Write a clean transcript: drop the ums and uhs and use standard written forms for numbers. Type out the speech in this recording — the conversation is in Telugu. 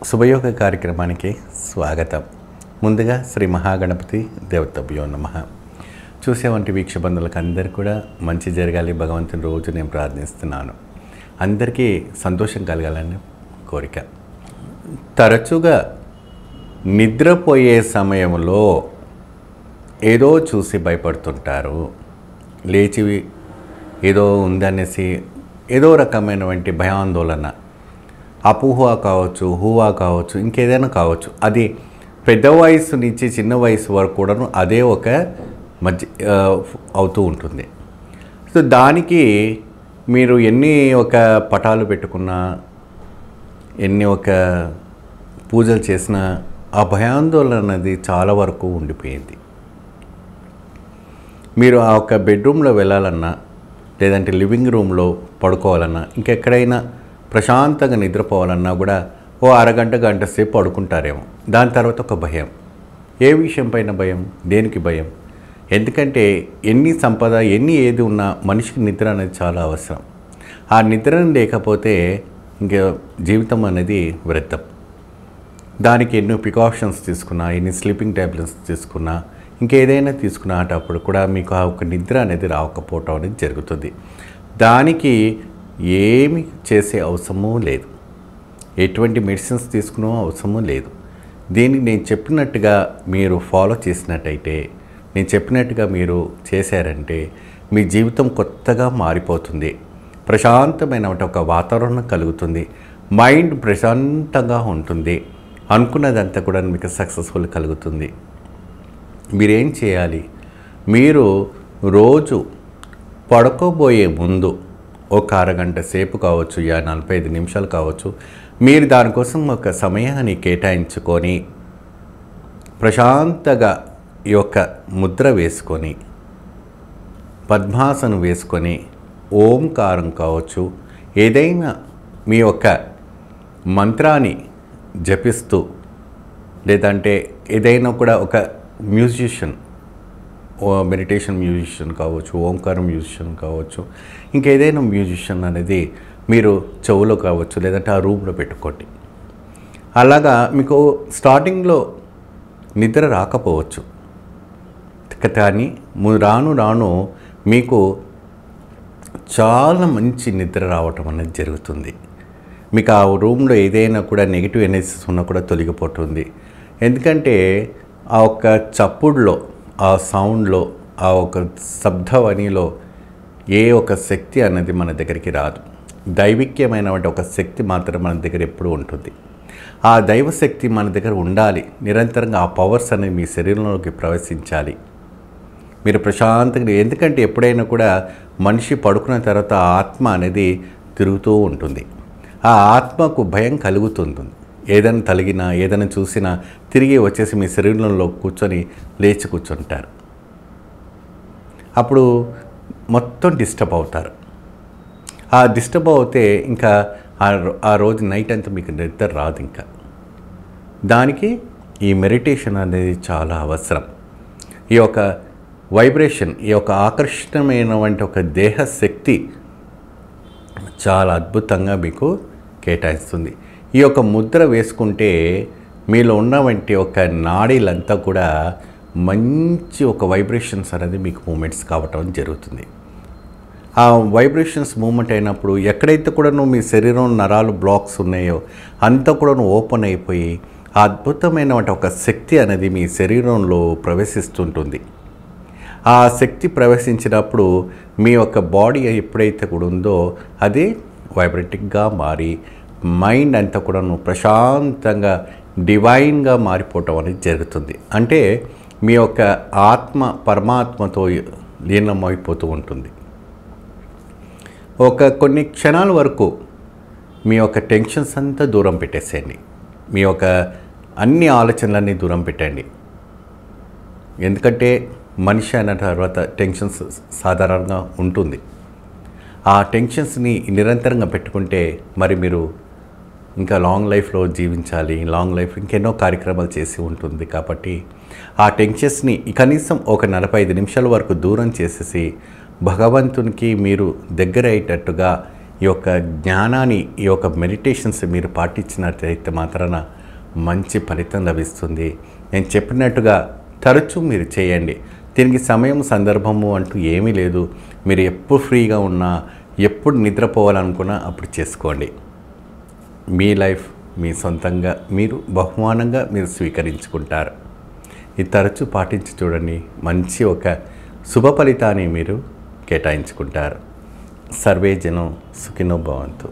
శుభయోగ కార్యక్రమానికి స్వాగతం. ముందుగా శ్రీ మహాగణపతి దేవతభ్యో నమః. చూసేవంటి వీక్షబంధులకు అందరికీ కూడా మంచి జరగాలి భగవంతుని రోజు నేను ప్రార్థిస్తున్నాను. అందరికీ సంతోషం కలగాలని కోరిక. తరచుగా నిద్రపోయే సమయంలో ఏదో చూసి భయపడుతుంటారు. లేచి ఏదో ఉందనేసి ఏదో రకమైనటువంటి భయాందోళన, అపోహ కావచ్చు, హూవా కావచ్చు, ఇంకేదైనా కావచ్చు. అది పెద్ద వయసు నుంచి చిన్న వయసు వరకు కూడాను అదే ఒక మధ్య అవుతూ ఉంటుంది. సో దానికి మీరు ఎన్ని ఒక పటాలు పెట్టుకున్నా, ఎన్ని ఒక పూజలు చేసినా ఆ భయాందోళన అనేది చాలా వరకు ఉండిపోయింది. మీరు ఆ ఒక బెడ్రూమ్లో వెళ్ళాలన్నా, లేదంటే లివింగ్ రూమ్లో పడుకోవాలన్నా, ఇంకెక్కడైనా ప్రశాంతంగా నిద్రపోవాలన్నా కూడా ఓ అరగంట గంట సేపు పడుకుంటారేమో. దాని తర్వాత ఒక భయం. ఏ విషయం పైన భయం? దేనికి భయం? ఎందుకంటే ఎన్ని సంపద, ఎన్ని ఏది ఉన్నా మనిషికి నిద్ర అనేది చాలా అవసరం. ఆ నిద్ర లేకపోతే ఇంక జీవితం అనేది వ్యర్థం. దానికి ఎన్నో ప్రికాషన్స్ తీసుకున్నా, ఎన్ని స్లీపింగ్ ట్యాబ్లెట్స్ తీసుకున్నా, ఇంకేదైనా తీసుకున్నప్పుడు కూడా మీకు ఆ ఒక నిద్ర అనేది రాకపోవటం అనేది జరుగుతుంది. దానికి ఏమి చేసే అవసరమూ లేదు, ఎటువంటి మెడిసిన్స్ తీసుకునే అవసరమూ లేదు. దీనికి నేను చెప్పినట్టుగా మీరు ఫాలో చేసినట్టయితే, నేను చెప్పినట్టుగా మీరు చేశారంటే మీ జీవితం కొత్తగా మారిపోతుంది. ప్రశాంతమైన ఒక వాతావరణం కలుగుతుంది. మైండ్ ప్రశాంతంగా ఉంటుంది. అనుకున్నదంతా కూడా మీకు సక్సెస్ఫుల్ కలుగుతుంది. మీరేం చేయాలి? మీరు రోజు పడుకోబోయే ముందు ఒక అరగంట సేపు కావచ్చు, 45 నిమిషాలు కావచ్చు, మీరు దానికోసం ఒక సమయాన్ని కేటాయించుకొని ప్రశాంతంగా ఈ యొక్క ముద్ర వేసుకొని, పద్మాసనం వేసుకొని, ఓంకారం కావచ్చు, ఏదైనా మీ యొక్క మంత్రాన్ని జపిస్తూ, లేదంటే ఏదైనా కూడా ఒక మ్యూజిషియన్, మెడిటేషన్ మ్యూజిషియన్ కావచ్చు, ఓంకారం మ్యూజిషియన్ కావచ్చు, ఇంకేదైనా మ్యూజిషియన్ అనేది మీరు చెవులో కావచ్చు, లేదంటే ఆ రూమ్లో పెట్టుకోండి. అలాగా మీకు స్టార్టింగ్లో నిద్ర రాకపోవచ్చు, కానీ రాను రాను మీకు చాలా మంచి నిద్ర రావటం అనేది జరుగుతుంది. మీకు ఆ రూమ్లో ఏదైనా కూడా నెగిటివ్ ఎనర్జీస్ ఉన్నా కూడా తొలగిపోతుంది. ఎందుకంటే ఆ ఒక్క చప్పుడులో, ఆ సౌండ్లో, ఆ ఒక శబ్దవనిలో ఏ ఒక శక్తి అనేది మన దగ్గరికి రాదు. దైవిక్యమైన ఒక శక్తి మాత్రం మన దగ్గర ఎప్పుడూ ఉంటుంది. ఆ దైవశక్తి మన దగ్గర ఉండాలి. నిరంతరంగా ఆ పవర్స్ అనేవి మీ శరీరంలోకి ప్రవేశించాలి. మీరు ప్రశాంతంగా, ఎందుకంటే ఎప్పుడైనా కూడా మనిషి పడుకున్న తర్వాత ఆత్మ అనేది తిరుగుతూ ఉంటుంది. ఆ ఆత్మకు భయం కలుగుతుంది. ఏదైనా తలిగినా, ఏదైనా చూసినా తిరిగి వచ్చేసి మీ శరీరంలో కూర్చొని లేచి కూర్చుంటారు. అప్పుడు మొత్తం డిస్టర్బ్ అవుతారు. ఆ డిస్టర్బ్ అవుతే ఇంకా ఆ రోజు నైట్ అంతా మీకు నిద్ర రాదు. ఇంకా దానికి ఈ మెడిటేషన్ అనేది చాలా అవసరం. ఈ యొక్క వైబ్రేషన్, ఈ యొక్క ఆకర్షణమైనటువంటి ఒక దేహశక్తి చాలా అద్భుతంగా మీకు కేటాయిస్తుంది. ఈ యొక్క ముద్ర వేసుకుంటే మీలో ఉన్నవంటి ఒక నాడీలంతా కూడా మంచి ఒక వైబ్రేషన్స్ అనేది మీకు మూమెంట్స్ కావటం జరుగుతుంది. ఆ వైబ్రేషన్స్ మూమెంట్ అయినప్పుడు ఎక్కడైతే కూడా మీ శరీరం నరాలు బ్లాక్స్ ఉన్నాయో అంతా కూడా ఓపెన్ అయిపోయి ఆ అద్భుతమైన ఒక శక్తి అనేది మీ శరీరంలో ప్రవేశిస్తుంటుంది. ఆ శక్తి ప్రవేశించినప్పుడు మీ యొక్క బాడీ ఎప్పుడైతే కూడా ఉందో అది వైబ్రేటిక్గా మారి మైండ్ అంతా కూడా ప్రశాంతంగా డివైన్గా మారిపోవటం అనేది జరుగుతుంది. అంటే మీ యొక్క ఆత్మ పరమాత్మతో లీనమైపోతూ ఉంటుంది. కొన్ని క్షణాల వరకు మీ యొక్క టెన్షన్స్ అంతా దూరం పెట్టేసేయండి. మీ యొక్క అన్ని ఆలోచనలన్నీ దూరం పెట్టండి. ఎందుకంటే మనిషి అన్న తర్వాత టెన్షన్స్ సాధారణంగా ఉంటుంది. ఆ టెన్షన్స్ని నిరంతరంగా పెట్టుకుంటే మరి మీరు ఇంకా లాంగ్ లైఫ్లో జీవించాలి, లాంగ్ లైఫ్ ఇంకెన్నో కార్యక్రమాలు చేసి ఉంటుంది. కాబట్టి ఆ టెన్షన్స్ని కనీసం ఒక 45 నిమిషాల వరకు దూరం చేసేసి భగవంతునికి మీరు దగ్గర అయ్యేటట్టుగా ఈ యొక్క జ్ఞానాన్ని, ఈ యొక్క మెడిటేషన్స్ మీరు పాటించినట్లయితే మాత్రాన మంచి ఫలితం లభిస్తుంది. నేను చెప్పినట్టుగా తరచూ మీరు చేయండి. దీనికి సమయం, సందర్భము అంటూ ఏమీ లేదు. మీరు ఎప్పుడు ఫ్రీగా ఉన్నా, ఎప్పుడు నిద్రపోవాలనుకున్నా అప్పుడు చేసుకోండి. మీ లైఫ్ మీ సొంతంగా మీరు బహుమానంగా మీరు స్వీకరించుకుంటారు. ఇది తరచూ పాటించి చూడండి. మంచి ఒక శుభ ఫలితాన్ని మీరు కేటాయించుకుంటారు. సర్వే జనం సుఖినో భవంతు.